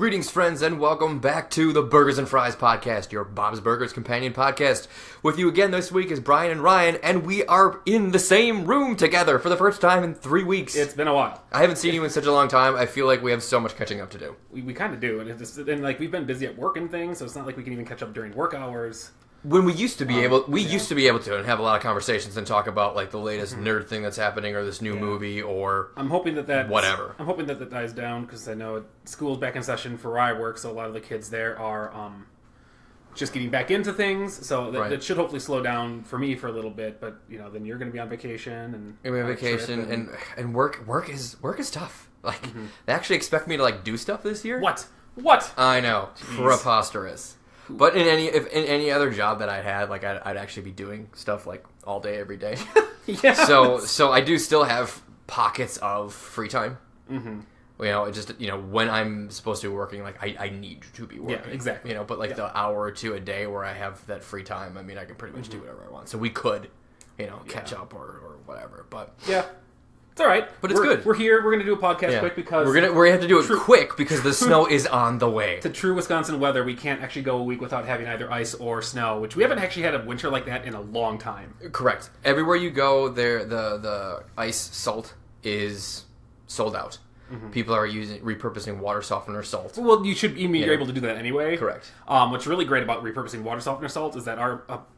Greetings, friends, and welcome back to the Burgers and Fries podcast, your Bob's Burgers companion podcast. With you again this week is Brian and Ryan, and we are in the same room together for the first time in 3 weeks. It's been a while. I haven't seen you in such a long time. I feel like we have so much catching up to do. We kind of do, and like we've been busy at work and things, so it's not like we can even catch up during work hours. When we used to be able, used to be able to and have a lot of conversations and talk about like the latest nerd thing that's happening or this new movie or I'm hoping that whatever. I'm hoping that dies down because I know school's back in session for where I work, so a lot of the kids there are just getting back into things. So that should hopefully slow down for me for a little bit. But then you're going to be on vacation and and work is tough. Like they actually expect me to like do stuff this year. What? I know, preposterous. But in any other job that I had, like I'd actually be doing stuff like all day, every day. Yeah. So I do still have pockets of free time. Mm-hmm. When I'm supposed to be working, like I need to be working. Yeah, exactly. But like the hour or two a day where I have that free time, I mean, I can pretty much do whatever I want. So we could, catch up or whatever. But yeah. It's all right, but it's good. We're here. We're gonna do a podcast quick because we're gonna have to do it quick because the snow is on the way. To true Wisconsin weather, we can't actually go a week without having either ice or snow, which we haven't actually had a winter like that in a long time. Correct. Everywhere you go, there the ice salt is sold out. Mm-hmm. People are repurposing water softener salt. Well, you're able to do that anyway. Correct. What's really great about repurposing water softener salt is that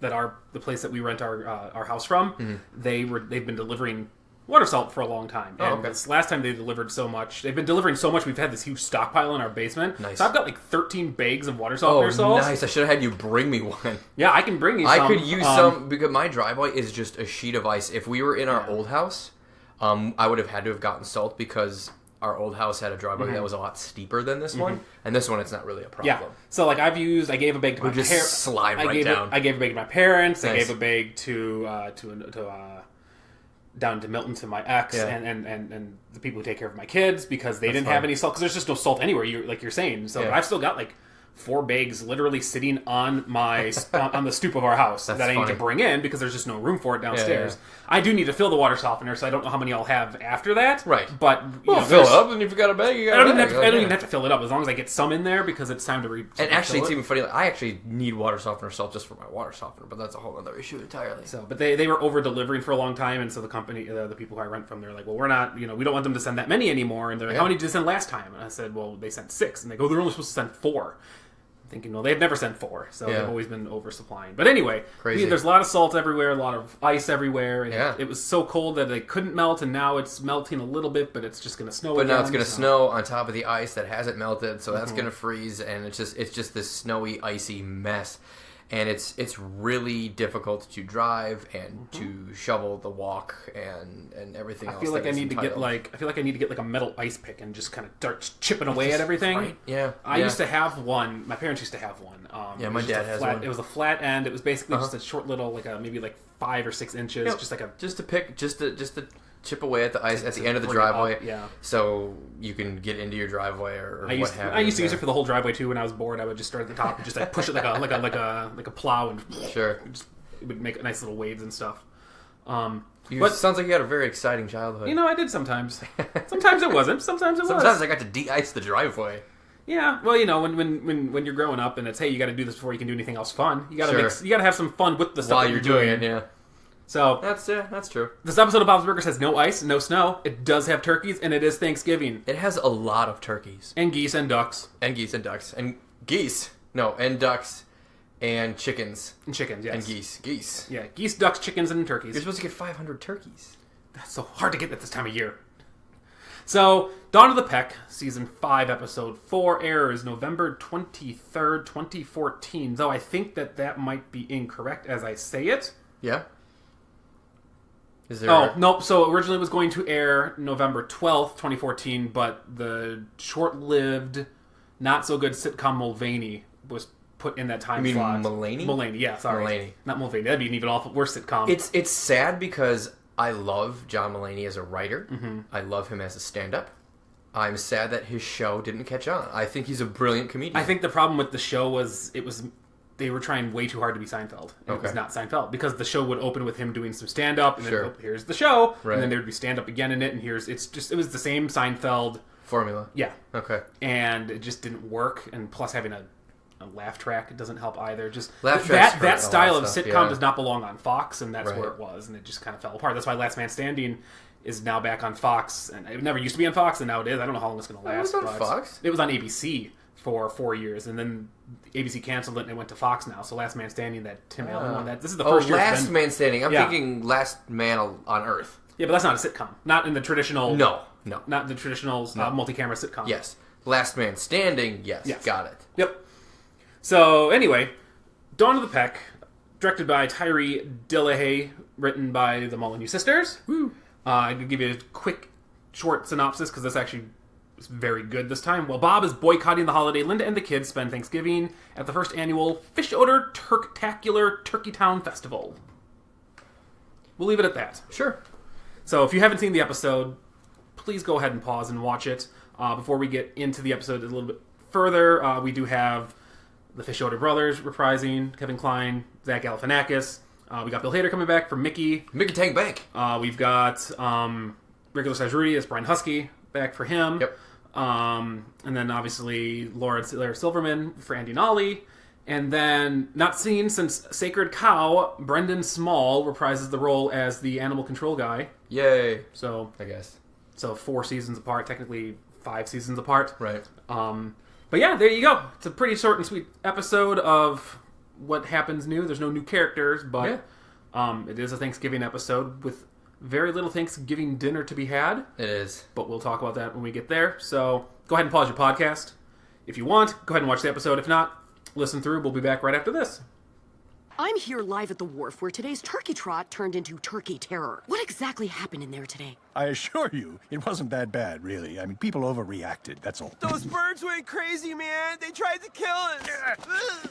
the place that we rent our house from, they've been delivering water salt for a long time. And this last time they delivered so much. They've been delivering so much, we've had this huge stockpile in our basement. Nice. So I've got like 13 bags of water softener salt. Nice. I should have had you bring me one. Yeah, I can bring you some. I could use some because my driveway is just a sheet of ice. If we were in our old house, I would have had to have gotten salt because our old house had a driveway that was a lot steeper than this one. And this one, it's not really a problem. Yeah. So like I gave a bag to my parents. Just slide right down. I gave a bag to my parents. Nice. I gave a bag to down to Milton to my ex and the people who take care of my kids because they didn't have any salt because there's just no salt anywhere. You're saying so. I've still got like 4 bags literally sitting on my on the stoop of our house that I need to bring in because there's just no room for it downstairs. Yeah. I do need to fill the water softener, so I don't know how many I'll have after that. Right, but fill it up, and if you got a bag, you got a bag. I don't even have to fill it up as long as I get some in there because it's time to And actually, it's even funny. Like, I actually need water softener salt just for my water softener, but that's a whole other issue entirely. So, but they were over delivering for a long time, and so the company, the people who I rent from, they're like, well, we're not, we don't want them to send that many anymore. And they're like, how many did they send last time? And I said, well, they sent 6, and they go, they're only supposed to send 4. Thinking, well, they've never sent 4, so they've always been oversupplying. But anyway, there's a lot of salt everywhere, a lot of ice everywhere. And it was so cold that it couldn't melt, and now it's melting a little bit, but it's just going to snow again. But now it's going to snow on top of the ice that hasn't melted, so that's going to freeze, and it's just this snowy, icy mess. And it's really difficult to drive and to shovel the walk and everything else. I feel like I need to get like a metal ice pick and just kind of start chipping away at everything. Right? Yeah. I used to have one. My parents used to have one. My dad has one. It was a flat end. It was basically just a short little maybe 5 or 6 inches. Yep. Just to chip away at the ice at the end of the driveway, so you can get into your driveway or what have you. I used to use it for the whole driveway too. When I was bored, I would just start at the top and just push it like a plow, and it would make nice little waves and stuff. But sounds like you had a very exciting childhood. I did sometimes. Sometimes it wasn't. Sometimes it was. Sometimes I got to de-ice the driveway. Yeah, well, when you're growing up and it's you got to do this before you can do anything else fun. You got to have some fun with the stuff while you're doing it. Yeah. So that's true. This episode of Bob's Burgers has no ice, no snow. It does have turkeys, and it is Thanksgiving. It has a lot of turkeys. And geese and ducks. And ducks. And ducks and chickens. And chickens, yes. And geese. Yeah, geese, ducks, chickens, and turkeys. You're supposed to get 500 turkeys. That's so hard to get at this time of year. So, Dawn of the Peck, Season 5, Episode 4 airs November 23rd, 2014. Though I think that might be incorrect as I say it. Yeah? Nope. So originally it was going to air November 12th, 2014, but the short-lived, not-so-good sitcom Mulvaney was put in that time slot. You mean Mulaney? Mulaney, yeah, sorry. Mulaney. Not Mulvaney. That'd be an even worse sitcom. It's sad because I love John Mulaney as a writer. Mm-hmm. I love him as a stand-up. I'm sad that his show didn't catch on. I think he's a brilliant comedian. I think the problem with the show was they were trying way too hard to be Seinfeld. And it was not Seinfeld. Because the show would open with him doing some stand-up, and then here's the show, and then there would be stand-up again in it, and it was the same Seinfeld formula. Yeah. Okay. And it just didn't work. And plus having a laugh track, it doesn't help either. Just that style of sitcom does not belong on Fox, and that's where it was, and it just kind of fell apart. That's why Last Man Standing is now back on Fox, and it never used to be on Fox, and now it is. I don't know how long it's going to last. It was on Fox? It was on ABC for 4 years, and then ABC canceled it, and it went to Fox now. So Last Man Standing, that Tim Allen one, this is the first year. Last Man Standing. I'm thinking Last Man on Earth. Yeah, but that's not a sitcom. Not in the traditional... No. Not the traditional multi-camera sitcom. Yes. Last Man Standing, yes. Got it. Yep. So, anyway, Dawn of the Peck, directed by Tyree Dillahay, written by the Molyneux sisters. I can give you a quick, short synopsis, because this actually is very good this time. While Bob is boycotting the holiday, Linda and the kids spend Thanksgiving at the first annual Fischoeders Turktacular Turkeytown Festival. We'll leave it at that. Sure. So, if you haven't seen the episode, please go ahead and pause and watch it. Before we get into the episode a little bit further, we do have the Fischoeder brothers reprising, Kevin Kline, Zach Galifianakis. We got Bill Hader coming back for Mickey. Mickey Tank Bank. We've got Regular Size Rudy as Brian Husky back for him. Yep. And then obviously Laura Silverman for Andy Nolly. And then, not seen since Sacred Cow, Brendan Small reprises the role as the animal control guy. Yay. So, I guess. So 4 seasons apart, technically 5 seasons apart. Right. But yeah, there you go. It's a pretty short and sweet episode of what happens new. There's no new characters, but it is a Thanksgiving episode with very little Thanksgiving dinner to be had. It is. But we'll talk about that when we get there. So go ahead and pause your podcast. If you want, go ahead and watch the episode. If not, listen through. We'll be back right after this. I'm here live at the wharf where today's turkey trot turned into turkey terror. What exactly happened in there today? I assure you, it wasn't that bad, really. I mean, people overreacted, that's all. Those birds went crazy, man. They tried to kill us.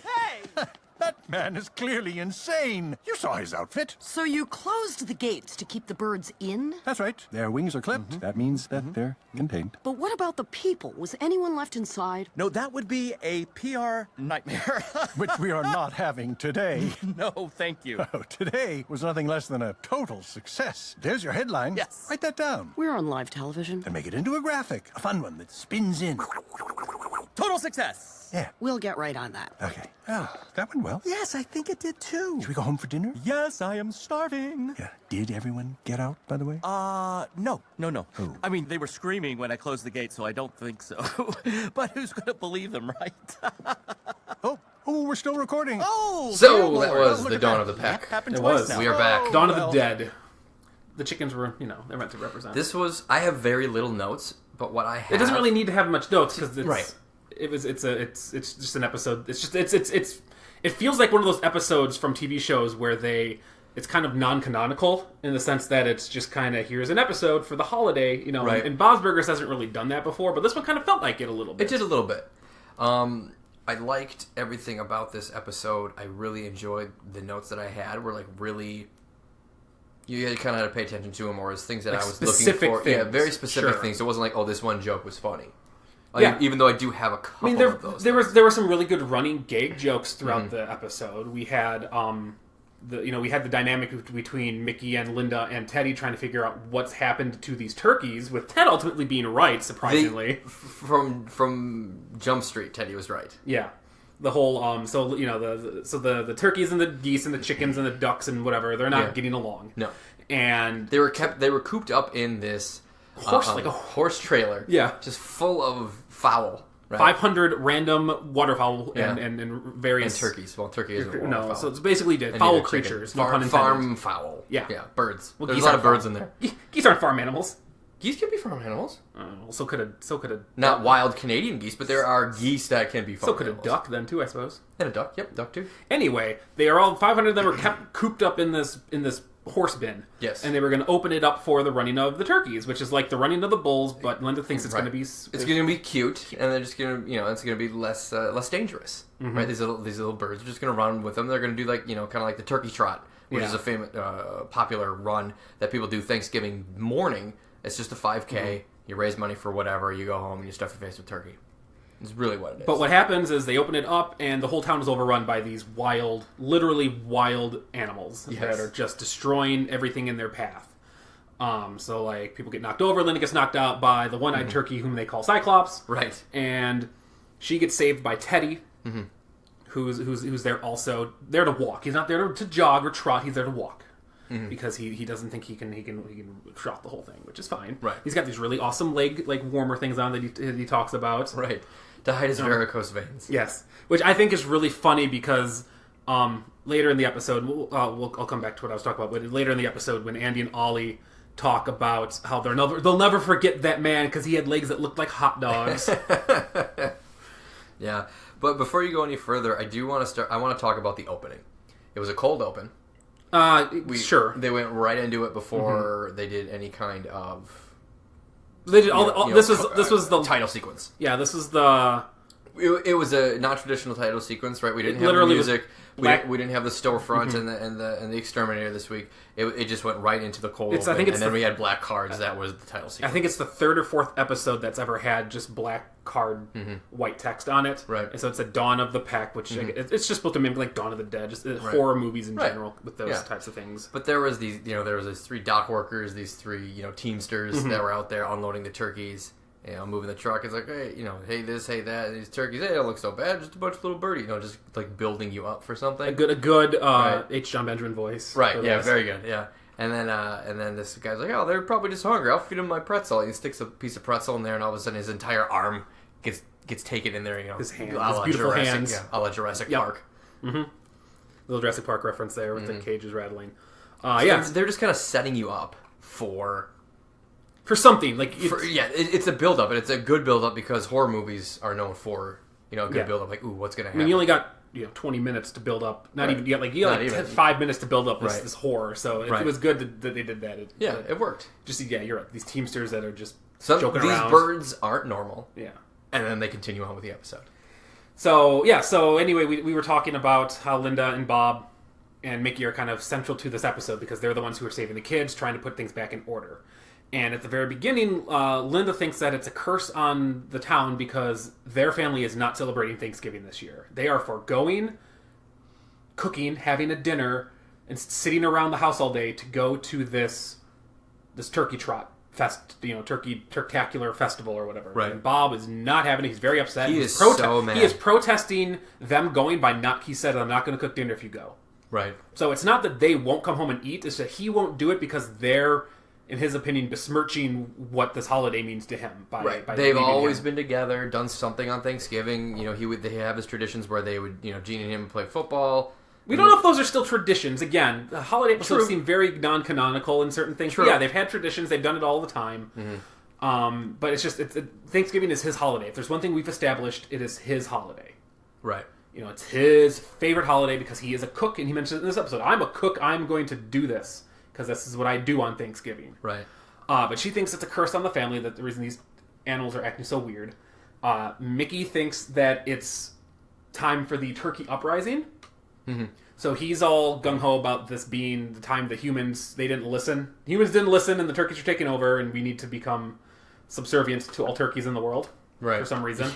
Hey! That man is clearly insane. You saw his outfit. So you closed the gates to keep the birds in? That's right. Their wings are clipped. That means that they're contained. But what about the people? Was anyone left inside? No, that would be a PR nightmare. Which we are not having today. No, thank you. Oh, today was nothing less than a total success. There's your headline. Yes. Write that down. We're on live television. And make it into a graphic. A fun one that spins in. Total success. Yeah. We'll get right on that. Okay. Oh, that went well. Yes, I think it did too. Should we go home for dinner? Yes, I am starving. Yeah. Did everyone get out, by the way? No. Who? I mean, they were screaming when I closed the gate, so I don't think so. But who's going to believe them, right? Oh, we're still recording. Oh, So dear that Lord. was Oh, look the at Dawn that. of the Peck. That happened It twice was. now. We are back. Dawn of well. the Dead. The chickens were, they're meant to represent. This was... I have very little notes, but what I have... It doesn't really need to have much notes because it's Right. It's just an episode. It's just it feels like one of those episodes from TV shows where it's kind of non-canonical in the sense that it's just kind of here's an episode for the holiday, Right. And Bob's Burgers hasn't really done that before, but this one kind of felt like it a little bit. It did a little bit. I liked everything about this episode. I really enjoyed the notes that I had were like really... You kind of had to pay attention to them, or as things that Like I was looking specific for. things. Yeah, very specific Sure. things. It wasn't like, oh, this one joke was funny. Yeah. Even though I do have a couple I mean, of those. there were some really good running gag jokes throughout the episode. We had we had the dynamic between Mickey and Linda and Teddy trying to figure out what's happened to these turkeys, with Ted ultimately being right, surprisingly. From Jump Street, Teddy was right. Yeah. The whole the turkeys and the geese and the chickens and the ducks and whatever, they're not getting along. No. And They were cooped up in this Like a horse trailer. Yeah. Just full of fowl. Right? 500 random waterfowl Yeah. and various... And turkeys. Well, turkey is a No, fowl. so it's basically dead. And Foul neither creatures, chicken. no pun intended. Farm fowl. Yeah. Yeah, birds. Well, There's geese a lot aren't of birds farm. in there. Geese aren't farm animals. Geese can be farm animals. So could a Not wild Canadian geese, but there are geese that can be farm so could a animals. duck then too, I suppose. And a duck. Yep, duck too. Anyway, they are all 500 of them are kept cooped up in this horse bin. Yes. And they were going to open it up for the running of the turkeys, which is like the running of the bulls, but Linda thinks it's Right. going to be... It's going to be cute, and they're just going to, it's going to be less dangerous, right? These little birds are just going to run with them. They're going to do like, kind of like the turkey trot, which is a famous, popular run that people do Thanksgiving morning. It's just a 5K. You raise money for whatever. You go home and you stuff your face with turkey. It's really what it is. But what happens is they open it up, and the whole town is overrun by these literally wild animals that are just destroying everything in their path. So, like, people get knocked over. Linda gets knocked out by the one-eyed turkey whom they call Cyclops. Right. And she gets saved by Teddy, who's there also. There to walk. He's not there to jog or trot. He's there to walk. Because he doesn't think he can trot the whole thing, which is fine. Right. He's got these really awesome leg, like, warmer things on that he talks about. Right. To hide his varicose veins. Yes. Which I think is really funny because... later in the episode, I'll come back to what I was talking about, but later in the episode when Andy and Ollie talk about how they'll never forget that man because he had legs that looked like hot dogs. Yeah, but before you go any further, I want to talk about the opening. It was a cold open. Sure. They went right into it before they did any kind of... They did this was the title sequence. Yeah, this is the... It was a non-traditional title sequence, right? We didn't have the Literally music. We didn't have the storefront Mm-hmm. and the exterminator this week. It just went right into the cold open, I think it's and then we had black cards. That was the title sequence. I think it's the third or fourth episode that's ever had just black card, white text on it. Right. And so it's a Dawn of the Peck, which it's just supposed to mimic like Dawn of the Dead, just horror movies in general with those types of things. But there was these 3 dock workers, these 3 teamsters that were out there unloading the turkeys. Moving the truck. It's like, hey this, hey that. And these turkeys, hey, they don't look so bad. Just a bunch of little birdie. Just like building you up for something. A good H. John Benjamin voice. Right. Yeah. Very good. Yeah. And then this guy's like, oh, they're probably just hungry. I'll feed them my pretzel. And he sticks a piece of pretzel in there, and all of a sudden his entire arm gets taken in there. His hands, a his la beautiful Jurassic, hands. a la Jurassic Park. Mm-hmm. Little Jurassic Park reference there with the cages rattling. They're just kind of setting you up for something like it's a build up, and it's a good build up because horror movies are known for a good build up. Like, ooh, what's gonna happen? I mean, you only got 20 minutes to build up. You got 5 minutes to build up this horror. So it was good that they did that. It worked. You're right. These teamsters that are just joking around. These birds aren't normal. Yeah. And then they continue on with the episode. So anyway, we were talking about how Linda and Bob and Mickey are kind of central to this episode because they're the ones who are saving the kids, trying to put things back in order. And at the very beginning, Linda thinks that it's a curse on the town because their family is not celebrating Thanksgiving this year. They are foregoing cooking, having a dinner, and sitting around the house all day to go to this turkey trot fest, Turktacular festival or whatever. Right. And Bob is not having it. He's very upset. He's so mad. He is protesting them going by he said, I'm not going to cook dinner if you go. Right. So it's not that they won't come home and eat. It's that he won't do it because they're, in his opinion, besmirching what this holiday means to him. By They've always been together, done something on Thanksgiving. They have his traditions where they would, Gene and him play football. We don't know if those are still traditions. Again, the holiday episodes seem very non-canonical in certain things. True. Yeah, they've had traditions. They've done it all the time. Mm-hmm. But it's just Thanksgiving is his holiday. If there's one thing we've established, it is his holiday. Right. It's his favorite holiday because he is a cook, and he mentioned in this episode, I'm a cook. I'm going to do this because this is what I do on Thanksgiving. Right. But she thinks it's a curse on the family, that the reason these animals are acting so weird. Mickey thinks that it's time for the turkey uprising. Mm-hmm. So he's all gung-ho about this being the time the humans didn't listen. Humans didn't listen, and the turkeys are taking over, and we need to become subservient to all turkeys in the world. Right. For some reason.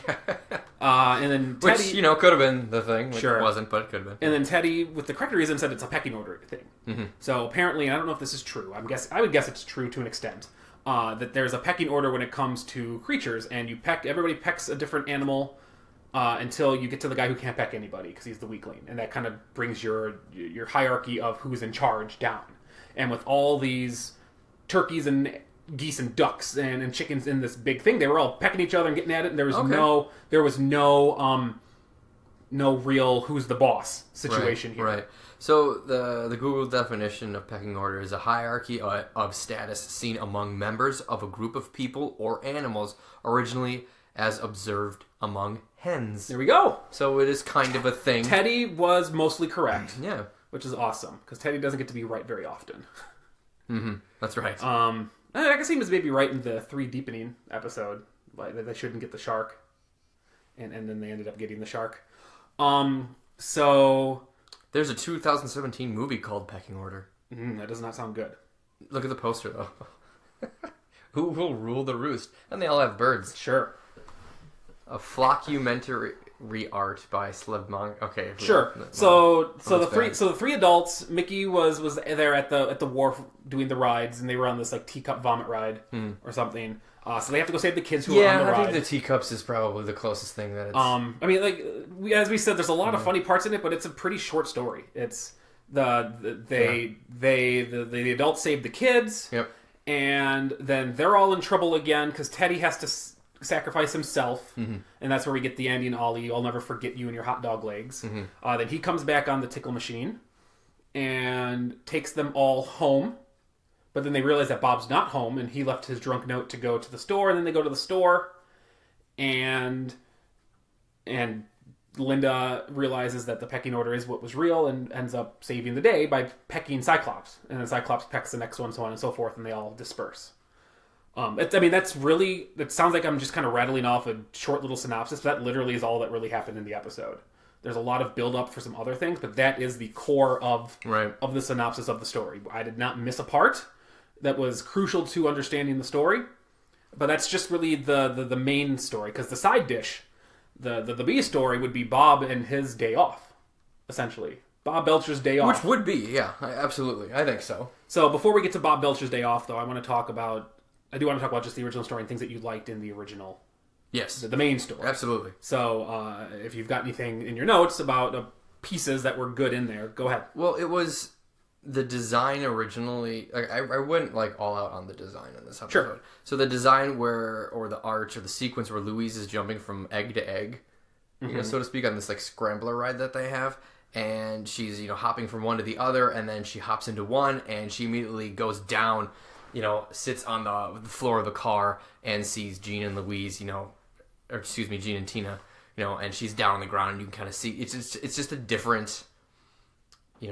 And then Teddy... Which, could have been the thing. Sure. It wasn't, but it could have been. And then Teddy, with the correct reason, said it's a pecking order thing. Mm-hmm. So apparently, and I don't know if this is true, I would guess it's true to an extent, that there's a pecking order when it comes to creatures, and everybody pecks a different animal until you get to the guy who can't peck anybody, because he's the weakling. And that kind of brings your hierarchy of who's in charge down. And with all these turkeys and geese and ducks and chickens in this big thing, they were all pecking each other and getting at it, and there was no real who's the boss situation here. Right. So the Google definition of pecking order is a hierarchy of status seen among members of a group of people or animals, originally as observed among hens. There we go. So it is kind of a thing. Teddy was mostly correct. Yeah. Which is awesome, because Teddy doesn't get to be right very often. Mm-hmm. That's right. I guess he was maybe right in the 3 deepening episode, like that they shouldn't get the shark, and then they ended up getting the shark. So there's a 2017 movie called Pecking Order. That does not sound good. Look at the poster though. Who will rule the roost? And they all have birds. Sure. A flockumentary re-art by Slevmong. Okay, sure. So the three adults, Mickey was there at the wharf doing the rides, and they were on this like teacup vomit ride or something. So they have to go save the kids who are on the ride. I think the teacups is probably the closest thing that it's... I mean, like as we said, there's a lot of funny parts in it, but it's a pretty short story. It's the adults save the kids, and then they're all in trouble again because Teddy has to sacrifice himself, and that's where we get the ending. Ollie, I'll never forget you and your hot dog legs. Then he comes back on the tickle machine and takes them all home. But then they realize that Bob's not home, and he left his drunk note to go to the store. And then they go to the store, and Linda realizes that the pecking order is what was real, and ends up saving the day by pecking Cyclops. And then Cyclops pecks the next one, so on and so forth, and they all disperse. That's really... It sounds like I'm just kind of rattling off a short little synopsis, but that literally is all that really happened in the episode. There's a lot of build-up for some other things, but that is the core of the synopsis of the story. I did not miss a part that was crucial to understanding the story, but that's just really the main story, because the side dish, the B story, would be Bob and his day off, essentially. Bob Belcher's day off. Which would be, yeah, absolutely. I think so. So before we get to Bob Belcher's day off, though, I do want to talk about just the original story and things that you liked in the original. Yes. The main story. Absolutely. So if you've got anything in your notes about pieces that were good in there, go ahead. Well, it was... The design originally, I wouldn't like all out on the design in this episode. Sure. So the design or the arch or the sequence where Louise is jumping from egg to egg, so to speak, on this like scrambler ride that they have, and she's hopping from one to the other, and then she hops into one, and she immediately goes down, sits on the floor of the car and sees Gene and Louise, Gene and Tina, and she's down on the ground, and you can kind of see it's just a different.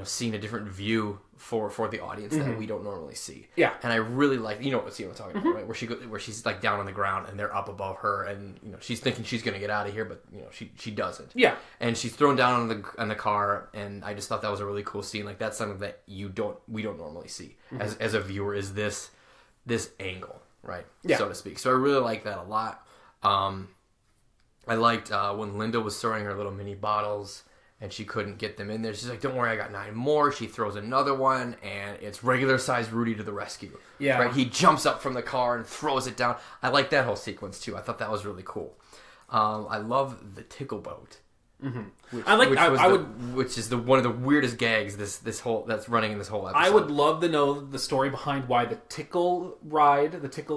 Seeing a different view for the audience that we don't normally see. Yeah. And I really like, what I'm talking about, right? Where she's like down on the ground and they're up above her, and she's thinking she's gonna get out of here, but she doesn't. Yeah. And she's thrown down on the car, and I just thought that was a really cool scene. Like that's something that we don't normally see as a viewer, is this angle, right? Yeah. So to speak. So I really like that a lot. I liked when Linda was throwing her little mini bottles. And she couldn't get them in there. She's like, don't worry, I got 9 more. She throws another one, and it's regular-sized Rudy to the rescue. Yeah. Right? He jumps up from the car and throws it down. I like that whole sequence, too. I thought that was really cool. I love the tickle boat. Which is one of the weirdest gags that's running in this whole episode. I would love to know the story behind why the tickle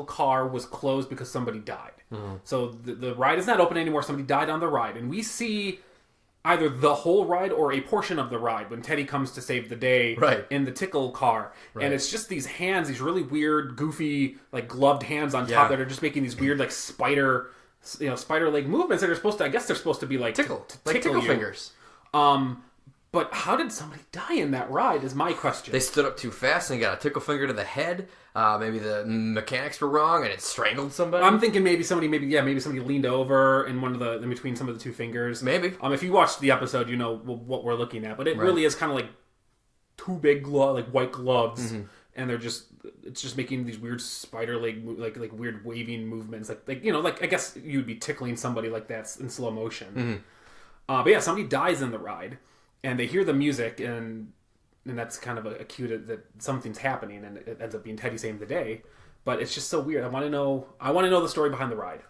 car was closed because somebody died. So the ride is not open anymore. Somebody died on the ride. And we see... either the whole ride or a portion of the ride when Teddy comes to save the day in the tickle car. Right. And it's just these hands, these really weird, goofy, like gloved hands on top that are just making these weird, like spider leg movements that are supposed to, I guess they're supposed to be like tickle fingers. But how did somebody die in that ride is my question. They stood up too fast and got a tickle finger to the head. Maybe the mechanics were wrong and it strangled somebody. I'm thinking maybe somebody leaned over in between some of the two fingers. Maybe. If you watched the episode, you know what we're looking at. But it really is kind of like two big white gloves, and it's just making these weird spider leg, like weird waving movements, like I guess you'd be tickling somebody like that in slow motion. But yeah, somebody dies in the ride. And they hear the music, and that's kind of a cue that something's happening, and it ends up being Teddy saving the day. But it's just so weird. I want to know the story behind the ride.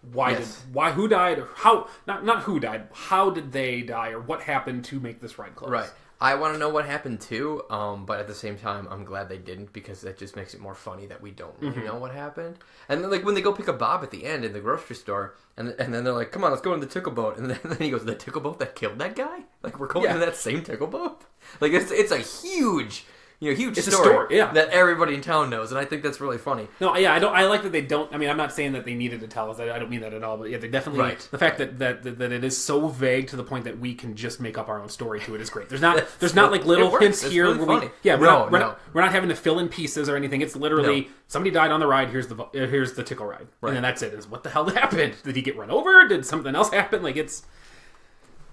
Who died, or how? Not who died. How did they die, or what happened to make this ride close? Right. I want to know what happened too, but at the same time, I'm glad they didn't, because that just makes it more funny that we don't really know what happened. And then, like, when they go pick up Bob at the end in the grocery store, and then they're like, "Come on, let's go in the tickle boat," and then he goes, "The tickle boat that killed that guy? Like, we're going to that same tickle boat? Like, it's a huge." Huge story that everybody in town knows, and I think that's really funny. No, yeah, I like that they don't. I mean, I'm not saying that they needed to tell us. I don't mean that at all. But yeah, they definitely. The fact that it is so vague to the point that we can just make up our own story to it is great. There's not like little hints here. Really funny. We're not having to fill in pieces or anything. It's literally somebody died on the ride. Here's the tickle ride, and then that's it. Is what the hell happened? Did he get run over? Did something else happen? Like, it's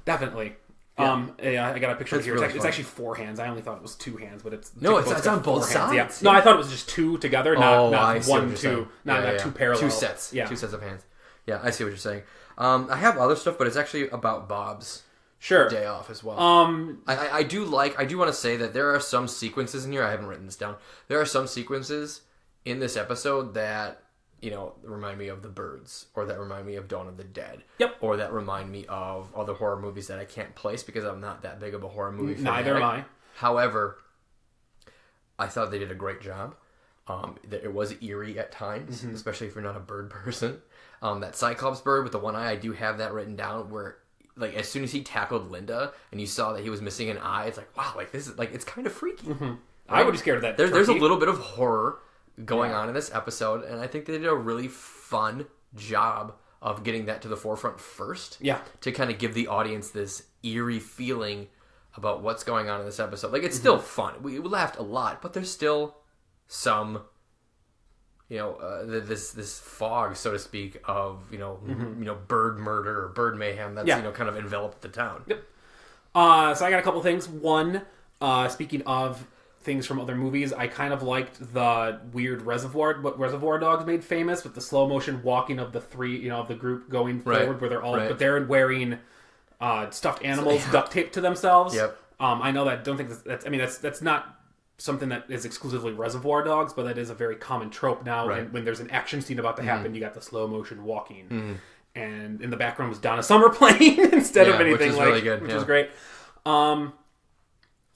definitely. Yeah. I got a picture here. It's actually 4 hands. I only thought it was 2 hands, but it's on both sides. Yeah. No, I thought it was just 2 together, not 1, 2, not 2 parallel. 2 sets. Yeah. 2 sets of hands. Yeah, I see what you're saying. I have other stuff, but it's actually about Bob's day off as well. I do want to say that there are some sequences in here. I haven't written this down. There are some sequences in this episode that remind me of The Birds, or that remind me of Dawn of the Dead. Yep. Or that remind me of other horror movies that I can't place because I'm not that big of a horror movie fan. Neither am I. However, I thought they did a great job. It was eerie at times, especially if you're not a bird person. That Cyclops bird with the one eye, I do have that written down where, like, as soon as he tackled Linda and you saw that he was missing an eye, it's like, wow, like, this is, like, it's kind of freaky. Mm-hmm. I would be scared of that. There's a little bit of horror going on in this episode, and I think they did a really fun job of getting that to the forefront first. Yeah. To kind of give the audience this eerie feeling about what's going on in this episode. Like, it's still fun. We laughed a lot, but there's still some, this fog, so to speak, of, bird murder or bird mayhem that's, kind of enveloped the town. Yep. So I got a couple things. One, speaking of things from other movies, I kind of liked the weird what Reservoir Dogs made famous with the slow motion walking of the three, of the group going forward, where they're all, but they're wearing stuffed animals duct taped to themselves. Yep. I know that. Don't think that's not something that is exclusively Reservoir Dogs, but that is a very common trope now. Right. When there's an action scene about to happen, you got the slow motion walking, and in the background was Donna Summer playing instead of anything, which is really good, which was great.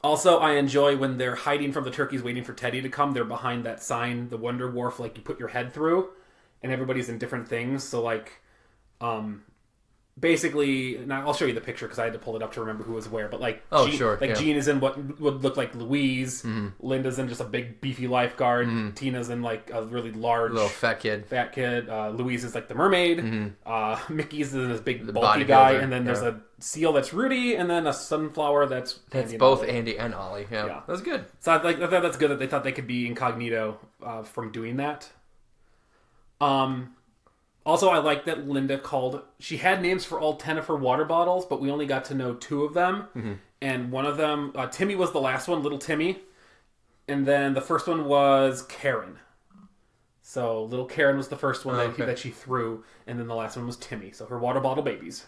Also, I enjoy when they're hiding from the turkeys, waiting for Teddy to come. They're behind that sign, the Wonder Wharf, like you put your head through, and everybody's in different things. So, like, basically, now I'll show you the picture because I had to pull it up to remember who was where. But like, Jean is in what would look like Louise. Linda's in just a big beefy lifeguard. Tina's in like a really large little fat kid. Louise is like the mermaid. Mickey's in this big bulky guy, and then there's a seal that's Rudy, and then a sunflower that's Andy both Andy and Ollie. Yeah, that was good. So I thought that's good that they thought they could be incognito from doing that. Also, I like that Linda she had names for all 10 of her water bottles, but we only got to know 2 of them. And one of them, Timmy was the last one, little Timmy. And then the first one was Karen. So little Karen was the first one that she threw, and then the last one was Timmy. So her water bottle babies.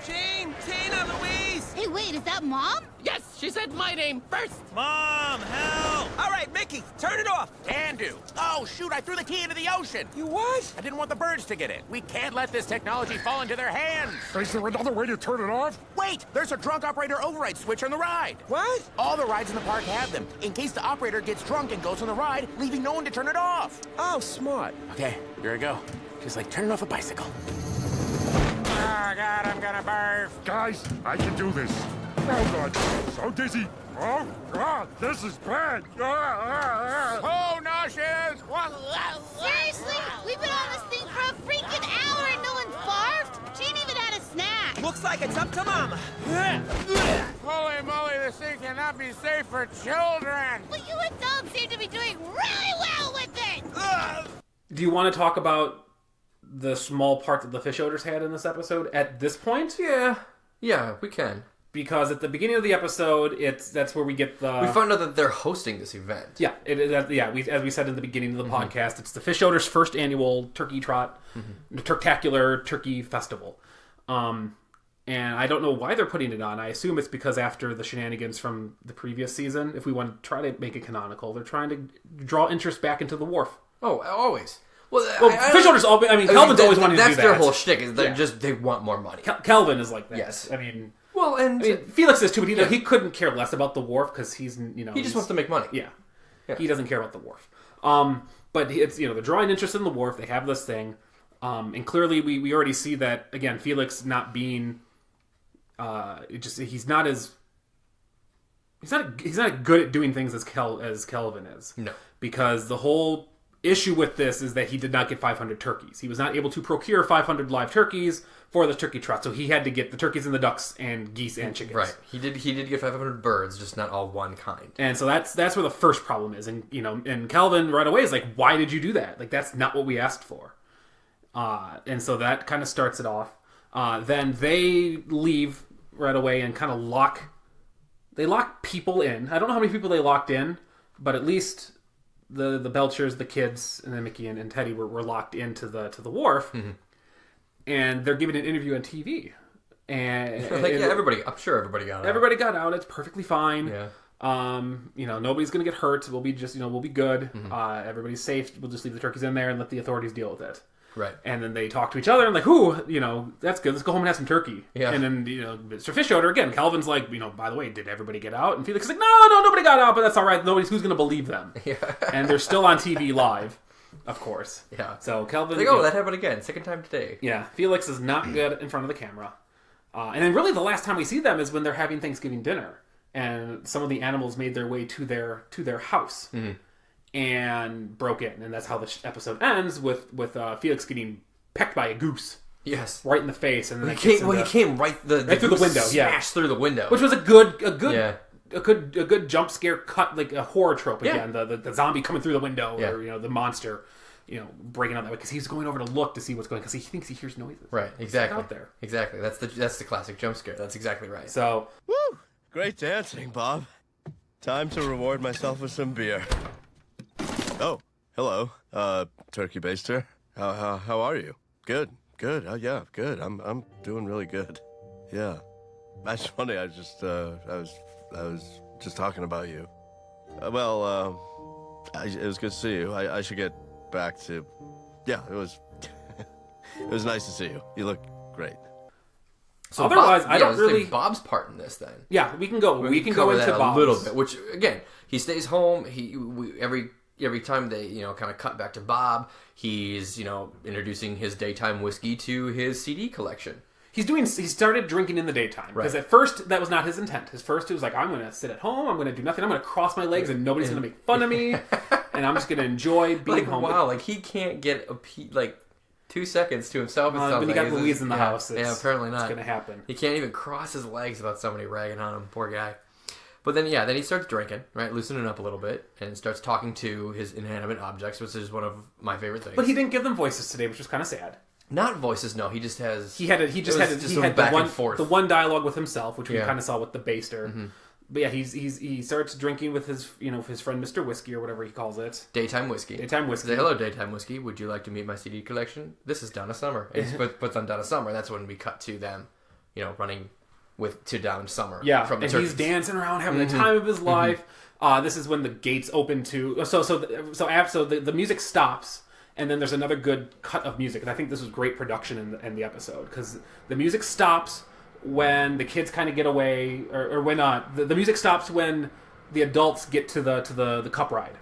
Jean, Tina, Louise! Hey, wait, is that Mom? Yes, she said my name first. Mom, help! All right, Mickey, turn it off. Can do. Oh, shoot, I threw the key into the ocean. You what? I didn't want the birds to get it. We can't let this technology fall into their hands. Is there another way to turn it off? Wait, there's a drunk operator override switch on the ride. What? All the rides in the park have them, in case the operator gets drunk and goes on the ride, leaving no one to turn it off. Oh, smart. Okay, here we go. Just like turning off a bicycle. Oh, God, I'm gonna barf. Guys, I can do this. Oh, God, so dizzy. Oh, God, this is bad. Oh, nauseous. Seriously? We've been on this thing for a freaking hour and no one's barfed? She ain't even had a snack. Looks like it's up to Mama. Holy moly, this thing cannot be safe for children. But you adults seem to be doing really well with it. Do you want to talk about the small part that the Fischoeders had in this episode at this point? Yeah, we can. Because at the beginning of the episode, that's where we get the... We found out that they're hosting this event. Yeah, as we said in the beginning of the podcast, it's the Fischoeders' first annual Turkey Trot, the Turktacular Turkey Festival. And I don't know why they're putting it on. I assume it's because after the shenanigans from the previous season, if we want to try to make it canonical, they're trying to draw interest back into the wharf. Oh, always. Well, Fischoeders, Calvin's always wanting to do that. That's their whole shtick, is they want more money. Calvin is like that. Yes. Felix is too, but he couldn't care less about the wharf because he just wants to make money. Yeah. He doesn't care about the wharf. But it's they're drawing interest in the wharf. They have this thing, and clearly we already see that again. Felix not being, he's not good at doing things as Kelvin is. No, because the whole issue with this is that he did not get 500 turkeys. He was not able to procure 500 live turkeys for the turkey trot, so he had to get the turkeys and the ducks and geese and chickens. Right. He did get 500 birds, just not all one kind. And so that's where the first problem is. And and Calvin right away is like, why did you do that? Like, that's not what we asked for. And so that kind of starts it off. Then they leave right away and kind of lock people in. I don't know how many people they locked in, but at least the Belchers, the kids, and then Mickey and Teddy were locked into the wharf. and they're giving an interview on TV. And everybody. I'm sure everybody got out. Everybody got out. It's perfectly fine. Yeah. Nobody's gonna get hurt. We'll be we'll be good. Everybody's safe. We'll just leave the turkeys in there and let the authorities deal with it. Right. And then they talk to each other and like, that's good. Let's go home and have some turkey. Yeah. And then, Mr. Fischoeder, again, Calvin's like, by the way, did everybody get out? And Felix is like, no, nobody got out, but that's all right. Who's going to believe them? Yeah. And they're still on TV live, of course. Yeah. So Calvin... that happened again. Second time today. Yeah. Felix is not good in front of the camera. And then really the last time we see them is when they're having Thanksgiving dinner. And some of the animals made their way to their house. Mm-hmm. And broke in, and that's how the episode ends with Felix getting pecked by a goose. Yes, right in the face, and then he came right through the window, smashed through the window, which was a good jump scare cut, like a horror trope again. The zombie coming through the window, or the monster, breaking out that way because he's going over to look to see what's going because he thinks he hears noises. Right, exactly. Out there, exactly. That's the classic jump scare. That's exactly right. So, woo, great dancing, Bob. Time to reward myself with some beer. Oh, hello, turkey baster. How are you? Good. Yeah, good. I'm doing really good. Yeah. That's funny. I was just talking about you. It was good to see you. I should get back to. Yeah, it was. It was nice to see you. You look great. So otherwise, I don't really. Bob's part in this, then. Yeah, we can go. We can go into Bob's a little bit. Which again, he stays home. Every time they, kind of cut back to Bob, he's, introducing his daytime whiskey to his CD collection. He started drinking in the daytime. Because at first, that was not his intent. His first, he was like, I'm going to sit at home, I'm going to do nothing, I'm going to cross my legs and nobody's going to make fun of me, and I'm just going to enjoy being home. Wow, he can't get 2 seconds to himself. When he got Louise in the house, apparently not. It's going to happen. He can't even cross his legs without somebody ragging on him. Poor guy. But then he starts drinking, right, loosening up a little bit, and starts talking to his inanimate objects, which is one of my favorite things. But he didn't give them voices today, which was kind of sad. Not voices, no. He just has. He had the one dialogue with himself, which we kind of saw with the baster. Mm-hmm. But yeah, he starts drinking with his his friend Mr. Whiskey or whatever he calls it. Daytime whiskey. Say hello, Daytime Whiskey. Would you like to meet my CD collection? This is Donna Summer. And he puts on Donna Summer. That's when we cut to them, running. To Down Summer. Yeah, from the and turkeys. He's dancing around, having the time of his life. This is when the gates open to... So the music stops, and then there's another good cut of music. And I think this was great production in the episode, because the music stops when the kids kind of get away, or when the music stops when the adults get to the cup ride.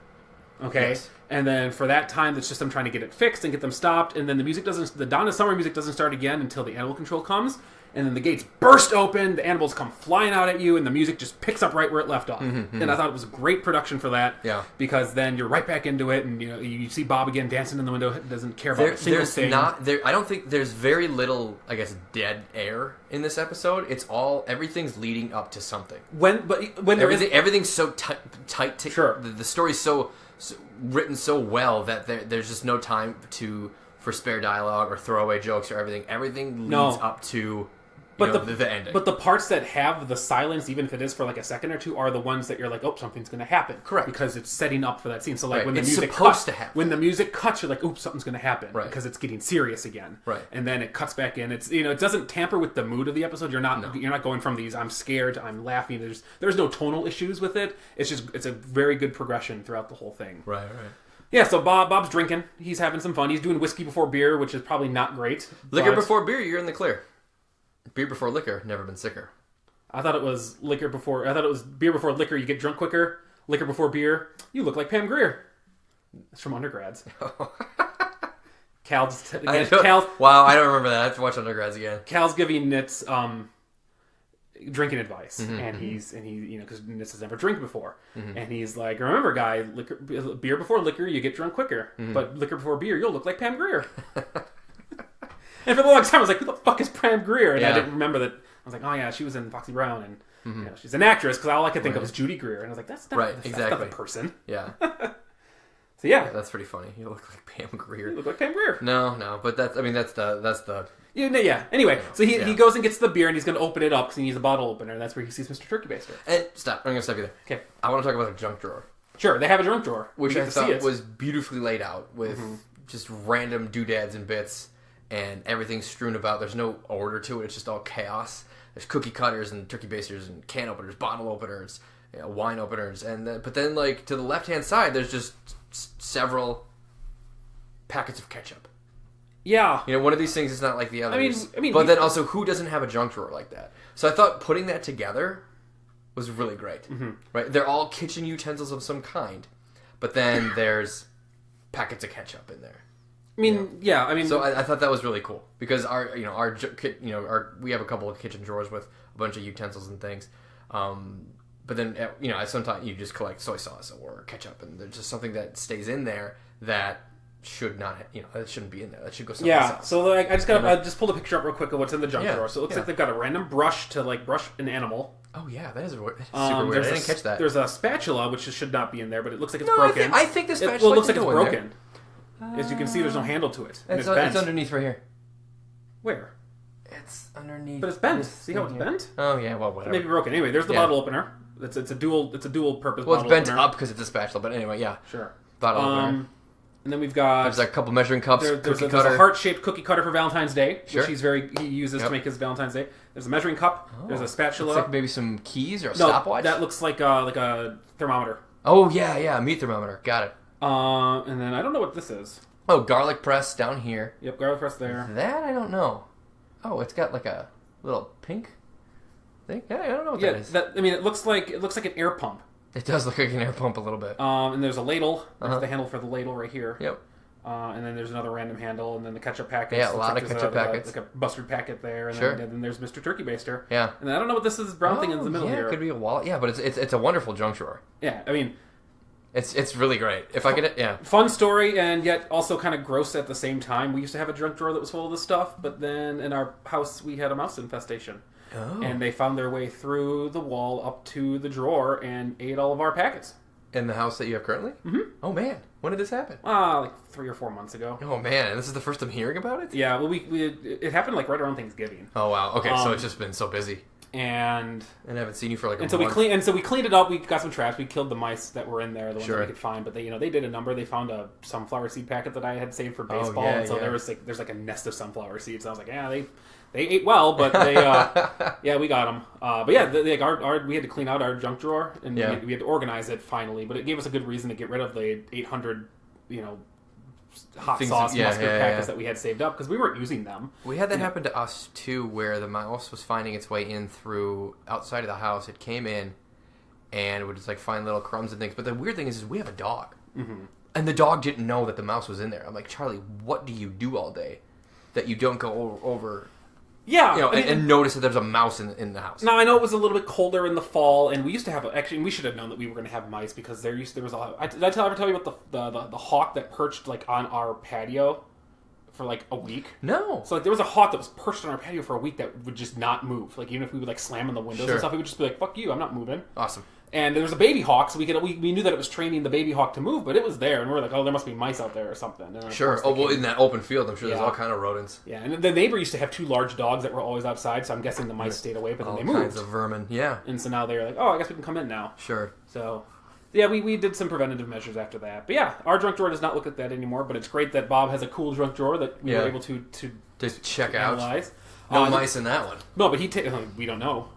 Okay? Yes. And then for that time, it's just them trying to get it fixed and get them stopped, and then the Donna Summer music doesn't start again until the animal control comes. And then the gates burst open, the animals come flying out at you, and the music just picks up right where it left off. Mm-hmm. And I thought it was a great production for that. Yeah. Because then you're right back into it, and you see Bob again dancing in the window, doesn't care about a single thing. I don't think there's very little, dead air in this episode. It's everything's leading up to something. Everything's so tight. Sure. The story's so written so well that there's just no time for spare dialogue or throwaway jokes or everything. Everything leads up to the ending. But the parts that have the silence, even if it is for a second or two, are the ones that you're like, oh, something's going to happen. Correct. Because it's setting up for that scene. So when the it's music supposed cuts, to happen. When the music cuts, you're like, oops, something's going to happen. Right. Because it's getting serious again. Right. And then it cuts back in. It's it doesn't tamper with the mood of the episode. You're not going from these I'm scared, I'm laughing. There's no tonal issues with it. It's a very good progression throughout the whole thing. Right. Yeah, so Bob's drinking. He's having some fun. He's doing whiskey before beer, which is probably not great. Liquor before beer, you're in the clear. Beer before liquor, never been sicker. I thought it was beer before liquor, you get drunk quicker. Liquor before beer, you look like Pam Grier. That's from Undergrads. Wow, I don't remember that. I have to watch Undergrads again. Cal's giving Nitz drinking advice, and he because Nitz has never drank before, and he's like, remember, guy, beer before liquor, you get drunk quicker, but liquor before beer, you'll look like Pam Grier. And for the longest time, I was like, who the fuck is Pam Grier? And I didn't remember that. I was like, oh yeah, she was in Foxy Brown, and she's an actress, because all I could think of was Judy Greer. And I was like, that's not the person. Yeah. So yeah. That's pretty funny. You look like Pam Grier. You look like Pam Grier. No, but that's the... Yeah. Anyway, so he goes and gets the beer, and he's going to open it up, because he needs a bottle opener, and that's where he sees Mr. Turkey Baster. And stop. I'm going to stop you there. Okay. I want to talk about the junk drawer. Sure, they have a junk drawer. Which I thought was beautifully laid out, with just random doodads and bits. and everything's strewn about. There's no order to it. It's just all chaos. There's cookie cutters and turkey basters and can openers, bottle openers, wine openers, but then like to the left-hand side, there's just several packets of ketchup. Yeah. One of these things is not like the others. I mean, but then also, who doesn't have a junk drawer like that? So I thought putting that together was really great. Mm-hmm. Right? They're all kitchen utensils of some kind, but then there's packets of ketchup in there. So I thought that was really cool because we have a couple of kitchen drawers with a bunch of utensils and things. But then sometimes you just collect soy sauce or ketchup, and there's just something that stays in there that should not, that shouldn't be in there. That should go somewhere else. Yeah. So like, I just pulled a picture up real quick of what's in the junk drawer. So it looks like they've got a random brush to like brush an animal. Oh yeah, that is super weird. I didn't catch that. There's a spatula which should not be in there, but it looks like it's broken. I think the spatula. It looks like it's broken. As you can see, there's no handle to it. It's underneath right here. Where? It's underneath. But it's bent. See how it's bent? Oh yeah, well whatever. Maybe broken. Anyway, there's the bottle opener. It's a dual purpose. Well, it's bent opener. up because it's a spatula, but anyway, yeah. Sure. Bottle opener. And then we've got... There's a couple measuring cups, there's a heart-shaped cookie cutter for Valentine's Day, which he uses to make his Valentine's Day. There's a measuring cup. There's a spatula. Looks like maybe some keys or a stopwatch? That looks like a thermometer. Oh, yeah, a meat thermometer. Got it. And then I don't know what this is. Oh, garlic press down here. Yep, garlic press there. That I don't know. Oh, it's got like a little pink thing. Yeah, I don't know what that is. It looks like an air pump. It does look like an air pump a little bit. And there's a ladle. There's the handle for the ladle right here. Yep. And then there's another random handle, and then the ketchup packets. Yeah, a lot of ketchup packets. Like a mustard packet there, and then there's Mr. Turkey Baster. Yeah. And then I don't know what this is. Brown thing in the middle here. It could be a wallet. Yeah, but it's a wonderful junk drawer. Yeah, I mean, it's really great. If I get it, yeah. Fun story, and yet also kind of gross at the same time. We used to have a junk drawer that was full of this stuff, but then in our house we had a mouse infestation. Oh. And they found their way through the wall up to the drawer and ate all of our packets. In the house that you have currently? Mm-hmm. Oh, man. When did this happen? Like 3 or 4 months ago. Oh, man. This is the first I'm hearing about it? Yeah, well, it happened like right around Thanksgiving. Oh, wow. Okay, so it's just been so busy. And I haven't seen you for like a month. So we cleaned it up. We got some trash. We killed the mice that were in there, the ones that we could find. But they did a number. They found a sunflower seed packet that I had saved for baseball. And so there's like a nest of sunflower seeds. I was like, yeah, they ate well, but they we got them. But yeah, we had to clean out our junk drawer and we had to organize it finally. But it gave us a good reason to get rid of the 800 hot sauce mustard packets that we had saved up because we weren't using them. We had that happen to us too, where the mouse was finding its way in through outside of the house. It came in and would just like find little crumbs and things. But the weird thing is we have a dog, and the dog didn't know that the mouse was in there. I'm like, Charlie, what do you do all day that you don't go over? Yeah, and notice that there's a mouse in the house. Now I know it was a little bit colder in the fall, and we used to have we should have known that we were going to have mice because there was a lot. Did I ever tell you about the hawk that perched like on our patio for like a week? No. So like there was a hawk that was perched on our patio for a week that would just not move. Like even if we would like slam in the windows and stuff, it would just be like, "Fuck you, I'm not moving." Awesome. And there was a baby hawk, so we knew that it was training the baby hawk to move, but it was there, and we were like, oh, there must be mice out there or something. And sure. Oh, well, in that open field, I'm sure there's all kind of rodents. Yeah, and the neighbor used to have 2 large dogs that were always outside, so I'm guessing the mice stayed away, but then they moved. All kinds of vermin, yeah. And so now they're like, oh, I guess we can come in now. Sure. So, yeah, we did some preventative measures after that. But yeah, our junk drawer does not look like that anymore, but it's great that Bob has a cool junk drawer that we were able to check analyze. No mice in that one. No, but we don't know.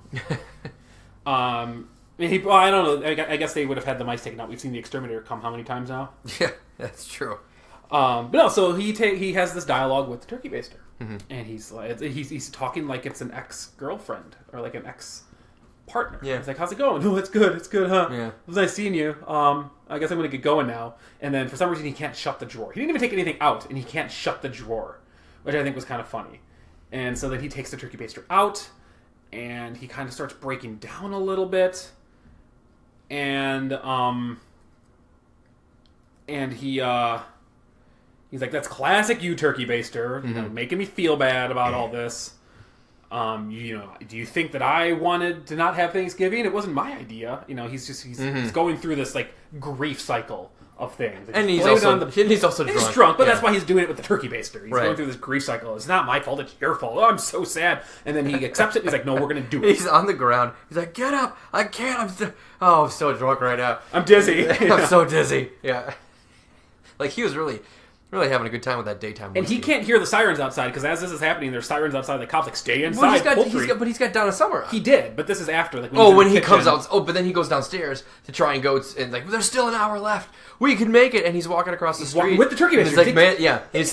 I don't know. I guess they would have had the mice taken out. We've seen the exterminator come how many times now? Yeah, that's true. But no, so he has this dialogue with the turkey baster, and he's talking like it's an ex-girlfriend or like an ex-partner. Yeah, he's like, "How's it going? Oh, it's good, huh? Yeah, it was nice seeing you. I guess I'm gonna get going now." And then for some reason he can't shut the drawer. He didn't even take anything out, and he can't shut the drawer, which I think was kind of funny. And so then he takes the turkey baster out, and he kind of starts breaking down a little bit. And he's like, that's classic you, turkey baster, making me feel bad about all this. Do you think that I wanted to not have Thanksgiving? It wasn't my idea. He's going through this like grief cycle of things. And he's also drunk, but that's why he's doing it with the turkey baster. He's going through this grief cycle. It's not my fault, it's your fault. Oh, I'm so sad. And then he accepts it, and he's like, no, we're going to do it. He's on the ground. He's like, get up. I can't. I'm so drunk right now. I'm dizzy. I'm so dizzy. Yeah. Like, he was really Really having a good time with that daytime. And he can't hear the sirens outside because as this is happening, there's sirens outside. The cops like stay inside. Well, he's got Donna Summer. He did, but this is after. Like when he comes out. Oh, but then he goes downstairs to try and go and like there's still an hour left. We can make it. And he's walking across the street with the turkey baster. He's like, man, yeah. And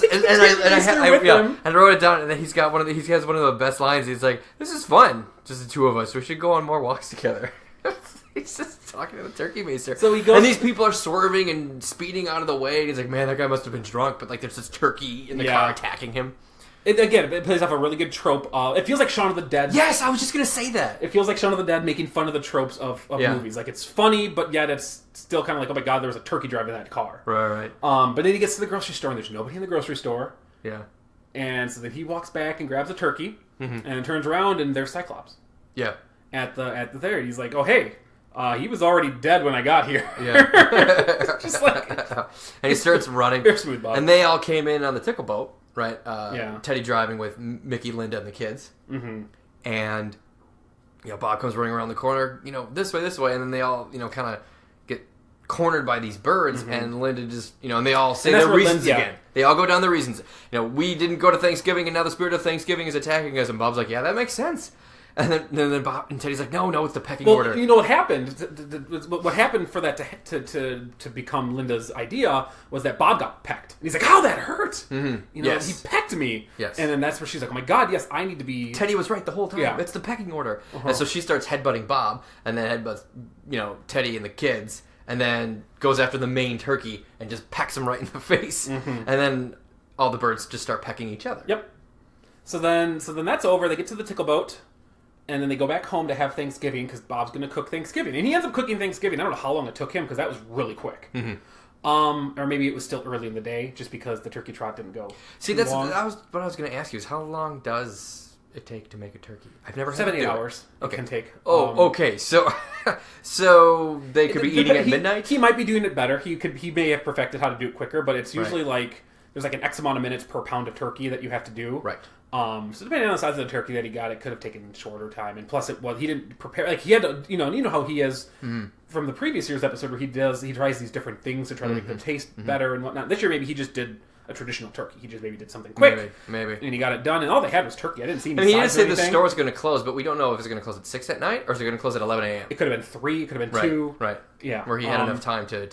I wrote it down. And then he has one of the best lines. He's like, "This is fun, just the two of us. We should go on more walks together." He's just talking to the turkey baster. So he goes, and these people are swerving and speeding out of the way. And he's like, man, that guy must have been drunk. But like, there's this turkey in the car attacking him. It plays off a really good trope. It feels like Shaun of the Dead. Yes, I was just going to say that. It feels like Shaun of the Dead making fun of the tropes of movies. Like, it's funny, but yet it's still kind of like, oh my god, there was a turkey driving that car. Right. But then he gets to the grocery store, and there's nobody in the grocery store. Yeah. And so then he walks back and grabs a turkey, and turns around, and there's Cyclops. Yeah. At the there. He's like, oh, hey. He was already dead when I got here. Yeah. Just like... And he starts running. Very smooth, Bob. And they all came in on the tickle boat, right? Teddy driving with Mickey, Linda, and the kids. Mm-hmm. And, Bob comes running around the corner, this way. And then they all, kind of get cornered by these birds. Mm-hmm. And Linda just, and they all say their reasons again. They all go down the reasons. We didn't go to Thanksgiving, and now the spirit of Thanksgiving is attacking us. And Bob's like, yeah, that makes sense. And then Bob and Teddy's like, no, it's the pecking order. You know what happened? What happened for that to become Linda's idea was that Bob got pecked. And he's like, oh, that hurt. Mm-hmm. He pecked me. Yes. And then that's where she's like, oh my god, yes, I need to be... Teddy was right the whole time. Yeah. It's the pecking order. Uh-huh. And so she starts headbutting Bob, and then headbutts, Teddy and the kids, and then goes after the main turkey and just pecks him right in the face. Mm-hmm. And then all the birds just start pecking each other. Yep. So then that's over. They get to the tickle boat. And then they go back home to have Thanksgiving because Bob's going to cook Thanksgiving. And he ends up cooking Thanksgiving. I don't know how long it took him because that was really quick. Mm-hmm. Or maybe it was still early in the day just because the turkey trot didn't go. See, what I was going to ask you is how long does it take to make a turkey? I've never had 7-8 hours. Okay. It can take. Okay. So they could be eating at midnight? He might be doing it better. He may have perfected how to do it quicker, but it's usually like there's like an X amount of minutes per pound of turkey that you have to do. Right. So depending on the size of the turkey that he got, it could have taken shorter time. And plus, he didn't prepare. Like he had to, you know how he is from the previous year's episode where he tries these different things to try to make them taste better and whatnot. This year, maybe he just did a traditional turkey. He just maybe did something quick, maybe, and he got it done. And all they had was turkey. I didn't see. He didn't say the store was going to close, but we don't know if it's going to close at 6 at night or is it going to close at 11 a.m. It could have been 3. It could have been 2. Right. Yeah. Where he had enough time to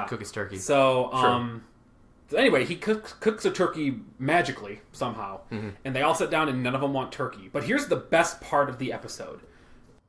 cook his turkey. So anyway, he cooks a turkey magically somehow, and they all sit down and none of them want turkey. But here's the best part of the episode.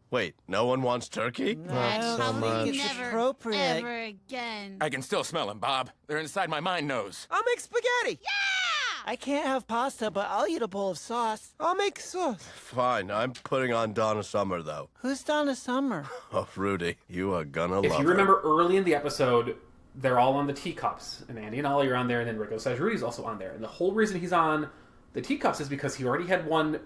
Wait, no one wants turkey? Not so much. Never, appropriate. ever again. I can still smell them, Bob. They're inside my mind nose. I'll make spaghetti. Yeah! I can't have pasta, but I'll eat a bowl of sauce. I'll make sauce. Fine, I'm putting on Donna Summer, though. Who's Donna Summer? Oh, Rudy, you are gonna love her. If you remember early in the episode, they're all on the teacups, and Andy and Ollie are on there, and then Rico says Rudy's also on there. And the whole reason he's on the teacups is because he already had one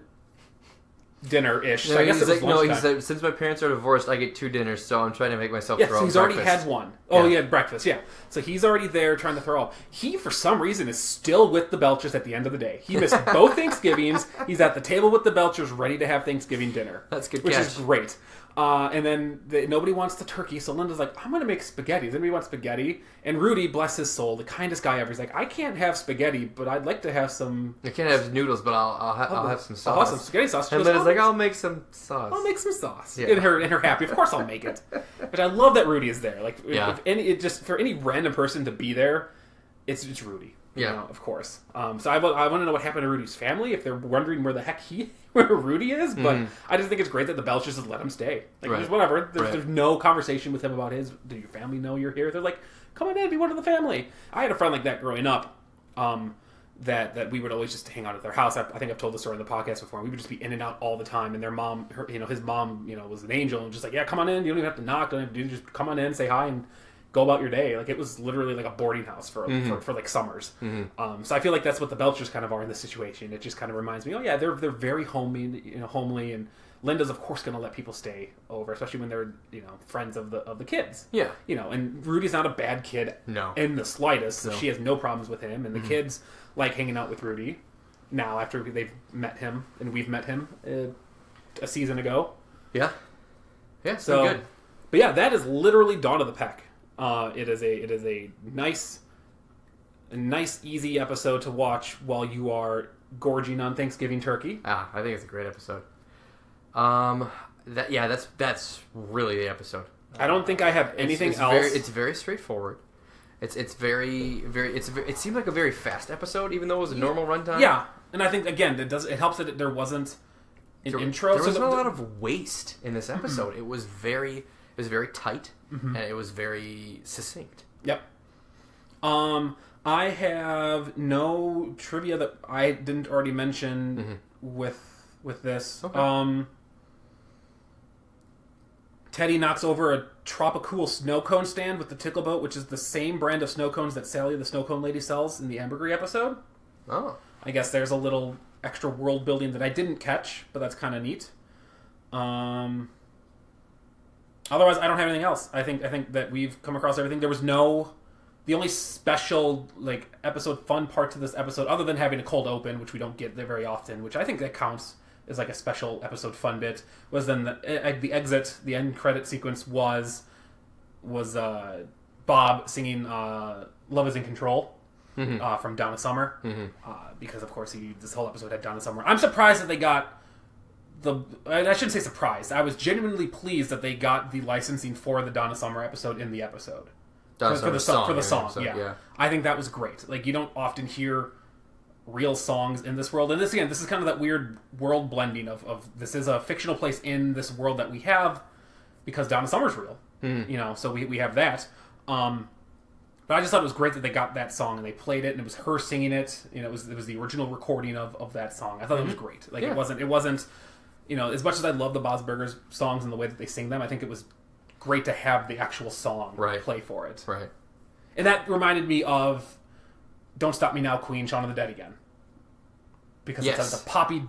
dinner-ish. So I guess it was lunchtime. He said, since my parents are divorced, I get 2 dinners, so I'm trying to make myself throw so up he's breakfast. already had one. Oh, he had breakfast, yeah. So he's already there trying to throw up. He, for some reason, is still with the Belchers at the end of the day. He missed both Thanksgivings. He's at the table with the Belchers ready to have Thanksgiving dinner. That's good Which catch. is great. And then nobody wants the turkey, so Linda's like, I'm going to make spaghetti. Does anybody want spaghetti? And Rudy, bless his soul, the kindest guy ever, he's like, I can't have spaghetti, but I'd like to have some... I can't have noodles, but I'll have some sauce. I'll have some spaghetti sauce. And Linda's like, I'll make some sauce. I'll make some sauce. Yeah. And her happy. Of course I'll make it. But I love that Rudy is there. Like, for any random person to be there, it's Rudy. Yeah, of course. So I want to know what happened to Rudy's family, if they're wondering where the heck where Rudy is. But I just think it's great that the Belchers just let him stay. Like, just whatever. There's no conversation with him about do your family know you're here? They're like, come on in, be one of the family. I had a friend like that growing up. That we would always just hang out at their house. I think I've told the story in the podcast before. We would just be in and out all the time, and their mom, his mom, was an angel, and just like, yeah, come on in. You don't even have to knock. Don't have to do. Just come on in, say hi, and go about your day. Like, it was literally like a boarding house for like summers. So I feel like that's what the Belchers kind of are in this situation. It just kind of reminds me, they're very homely, and Linda's of course going to let people stay over, especially when they're friends of the kids. Yeah, and Rudy's not a bad kid, in the slightest. No. She has no problems with him, and the kids like hanging out with Rudy now after they've met him, and we've met him a season ago. Yeah, so good. But yeah, that is literally Dawn of the Peck. It is a nice a nice, easy episode to watch while you are gorging on Thanksgiving turkey. I think it's a great episode. That's really the episode. I don't think I have anything else. It's very straightforward. It seemed like a very fast episode, even though it was a normal runtime. Yeah, and I think again it helps that there wasn't an intro. There was not a lot of waste in this episode. It was very tight, and it was very succinct. Yep. I have no trivia that I didn't already mention with this. Okay. Teddy knocks over a Tropicool snow cone stand with the tickle boat, which is the same brand of snow cones that Sally the snow cone lady sells in the Ambergris episode. Oh. I guess there's a little extra world building that I didn't catch, but that's kind of neat. Otherwise, I don't have anything else. I think that we've come across everything. There was the only special episode fun part to this episode, other than having a cold open, which we don't get there very often, which I think that counts as like a special episode fun bit, was then the end credit sequence was Bob singing "Love Is in Control" from Donna Summer, because of course this whole episode had Donna Summer. I'm surprised that they got I shouldn't say surprised. I was genuinely pleased that they got the licensing for the Donna Summer episode in the episode. For the song. Yeah. I think that was great. You don't often hear real songs in this world. And this is kind of that weird world blending of this is a fictional place in this world that we have because Donna Summer's real. So we have that. But I just thought it was great that they got that song and they played it and it was her singing it. It was the original recording of that song. I thought it was great. It wasn't as much as I love the Bob's Burgers songs and the way that they sing them, I think it was great to have the actual song play for it. Right. And that reminded me of Don't Stop Me Now, Queen, Shaun of the Dead again. Because it's a poppy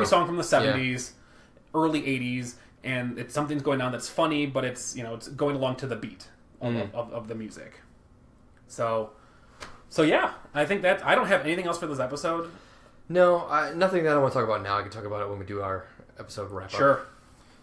song from the 70s, early 80s, and something's going on that's funny, but it's going along to the beat of the music. So yeah, I think that I don't have anything else for this episode. No, nothing that I want to talk about now. I can talk about it when we do our episode wrap-up. Sure.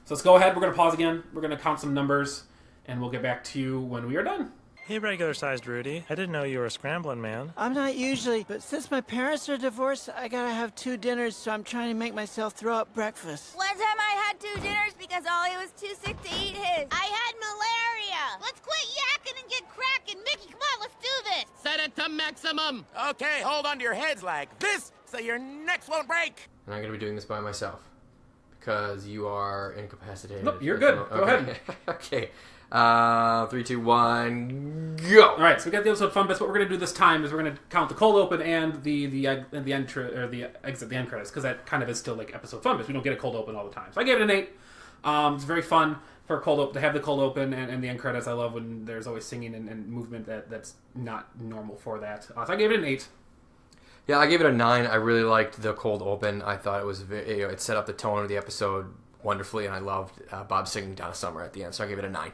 So let's go ahead. We're going to pause again. We're going to count some numbers, and we'll get back to you when we are done. Hey, regular-sized Rudy. I didn't know you were a scrambling man. I'm not usually, but since my parents are divorced, I gotta have 2 dinners, so I'm trying to make myself throw up breakfast. One time I had 2 dinners because Ollie was too sick to eat his. I had malaria. Let's quit yakking and get cracking. Mickey, come on, let's do this. Set it to maximum. Okay, hold on to your heads like this so your necks won't break. And I'm going to be doing this by myself because you are incapacitated. Nope, you're good. Go ahead. Okay. 3, 2, 1, go! All right, so we got the episode fun bits. What we're going to do this time is we're going to count the cold open and the exit, the end credits, because that kind of is still like episode fun bits. We don't get a cold open all the time. So I gave it an 8. It's very fun for a cold open to have the cold open and the end credits. I love when there's always singing and movement that's not normal for that. So I gave it an 8. Yeah, I gave it a 9. I really liked the cold open. I thought it was it set up the tone of the episode wonderfully, and I loved Bob singing Donna Summer at the end, so I gave it a 9.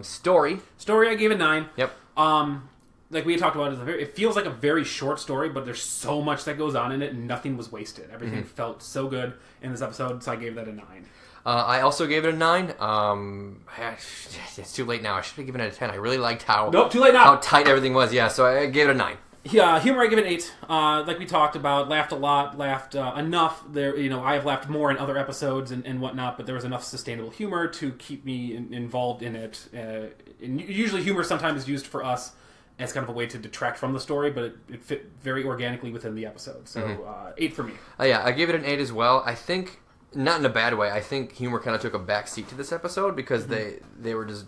Story, I gave a 9. Yep. Like we had talked about, it feels like a very short story, but there's so much that goes on in it, and nothing was wasted. Everything felt so good in this episode, so I gave that a 9. I also gave it a 9. It's too late now. I should have given it a 10. I really liked how too late now. How tight everything was. Yeah, so I gave it a 9. Yeah, humor I give it an 8. Like we talked about, laughed a lot, laughed enough. There, I have laughed more in other episodes and whatnot, but there was enough sustainable humor to keep me involved in it. And usually, humor sometimes is used for us as kind of a way to detract from the story, but it fit very organically within the episode. So 8 for me. Yeah, I gave it an 8 as well. I think not in a bad way. I think humor kind of took a backseat to this episode because they were just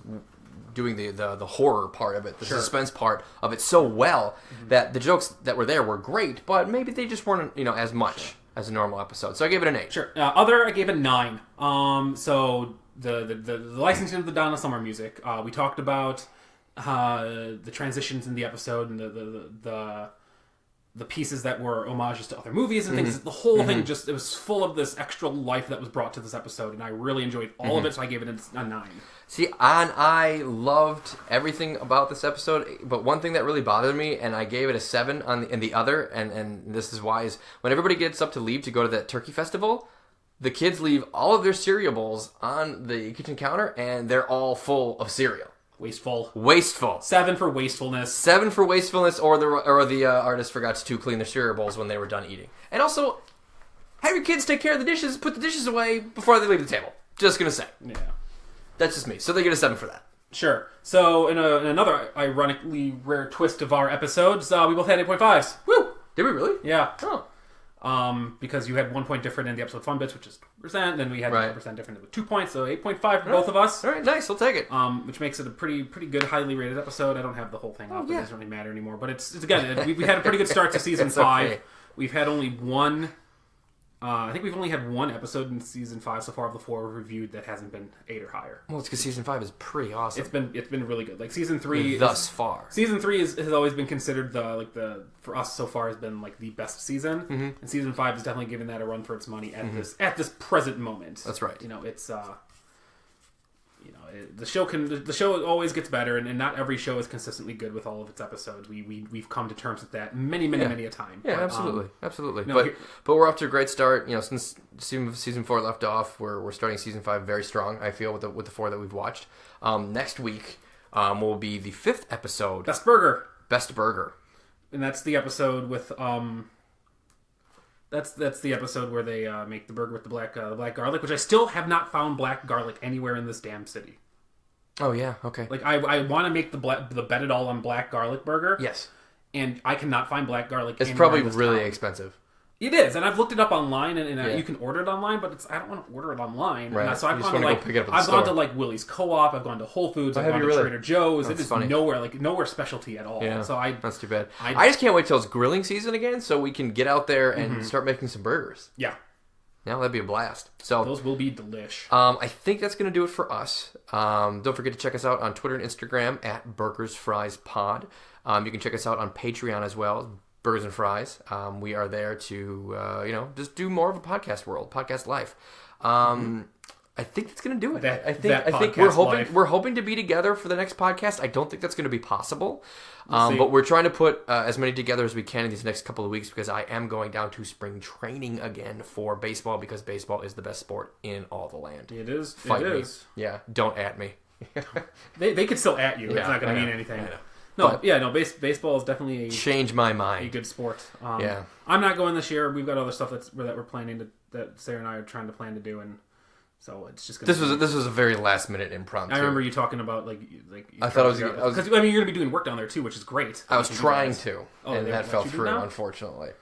doing the horror part of it, the suspense part of it so well that the jokes that were there were great, but maybe they just weren't as much as a normal episode. So I gave it an 8. Sure. Other, I gave it 9. So the licensing of the Donna Summer music. We talked about the transitions in the episode and the pieces that were homages to other movies and things. The whole thing it was full of this extra life that was brought to this episode, and I really enjoyed all of it, so I gave it a 9. See, I loved everything about this episode, but one thing that really bothered me, and I gave it a 7 in the other, and this is why, is when everybody gets up to leave to go to that turkey festival, the kids leave all of their cereal bowls on the kitchen counter, and they're all full of cereal. Wasteful. 7 for wastefulness. 7 for wastefulness, or the artist forgot to clean their cereal bowls when they were done eating. And also, have your kids take care of the dishes, put the dishes away before they leave the table. Just gonna say. Yeah. That's just me. So they get a 7 for that. Sure. So in another ironically rare twist of our episodes, we both had 8.5s. Woo! Did we really? Yeah. Oh. Because you had 1 point different in the episode fun bits, which is percent, then we had 1% different with 2 points, so 8.5 for both of us. All right, nice, I'll take it. Which makes it a pretty good, highly rated episode. I don't have the whole thing up, it doesn't really matter anymore. But it's again, we had a pretty good start to season 5. Okay. We've had only one. I think we've only had one episode in season 5 so far of the 4 we've reviewed that hasn't been 8 or higher. Well, it's because season 5 is pretty awesome. It's been really good. Like season 3 thus far. Season 3 has always been considered for us so far has been like the best season, and season 5 is definitely giving that a run for its money at this present moment. That's right. It's the show always gets better, and not every show is consistently good with all of its episodes. We've come to terms with that many a time. Yeah, but, absolutely. But we're off to a great start. Since season 4 left off, we're starting season 5 very strong. I feel with the 4 that we've watched. Next week will be the 5th episode. Best Burger, and that's the episode with That's the episode where they make the burger with the black garlic, which I still have not found black garlic anywhere in this damn city. Oh yeah, okay. Like I want to make the bet it all on black garlic burger. Yes, and I cannot find black garlic. It's probably really expensive. It is, and I've looked it up online, and you can order it online, but I don't want to order it online. Right. So I've gone to like Willie's Co-op, I've gone to Whole Foods, I've gone to Trader Joe's. It is nowhere specialty at all. Yeah, so that's too bad. I just can't wait till it's grilling season again, so we can get out there and start making some burgers. Yeah. Now that'd be a blast. So those will be delish. I think that's going to do it for us. Don't forget to check us out on Twitter and Instagram at Burgers Fries Pod. You can check us out on Patreon as well, Burgers and Fries. We are there to just do more of a podcast life. I think that's going to do it. I think we're hoping to be together for the next podcast. I don't think that's going to be possible. But we're trying to put as many together as we can in these next couple of weeks, because I am going down to spring training again for baseball, because baseball is the best sport in all the land. It is. Fight me. Yeah, don't at me. they could still at you. It's not going to mean anything. Baseball is definitely change my mind. A good sport. I'm not going this year. We've got other stuff that we're planning that Sarah and I are trying to plan to do, and so it's just. This was a very last minute impromptu. I remember you talking about like. I thought I was because you're going to be doing work down there too, which is great. I was trying to, and that fell through, unfortunately.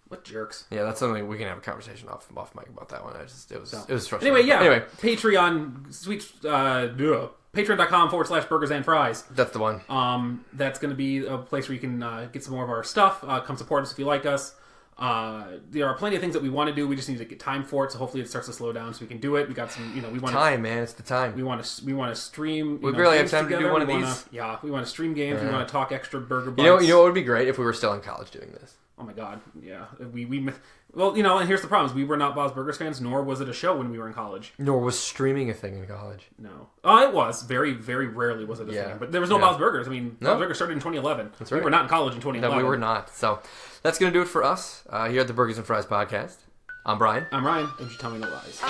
What jerks? Yeah, that's something we can have a conversation off mic about that one. It was frustrating. Anyway, Patreon, Patreon.com/burgers and fries. That's the one. That's going to be a place where you can get some more of our stuff. Come support us if you like us. There are plenty of things that we want to do. We just need to get time for it. So hopefully it starts to slow down so we can do it. We got some, we want time, man. It's the time. We want to stream. We barely have time to do one of these. We want to stream games. We want to talk extra burger bites. You know what would be great if we were still in college doing this. Oh my god, yeah. Well, and here's the problem: is we were not Bob's Burgers fans, nor was it a show when we were in college. Nor was streaming a thing in college. No, it was very, very rarely was it a thing. But there was no Bob's Burgers. I mean, Bob's Burgers started in 2011. That's right. We were not in college in 2011. No, we were not. So that's going to do it for us here at the Burgers and Fries podcast. I'm Brian. I'm Ryan. Don't you tell me no lies.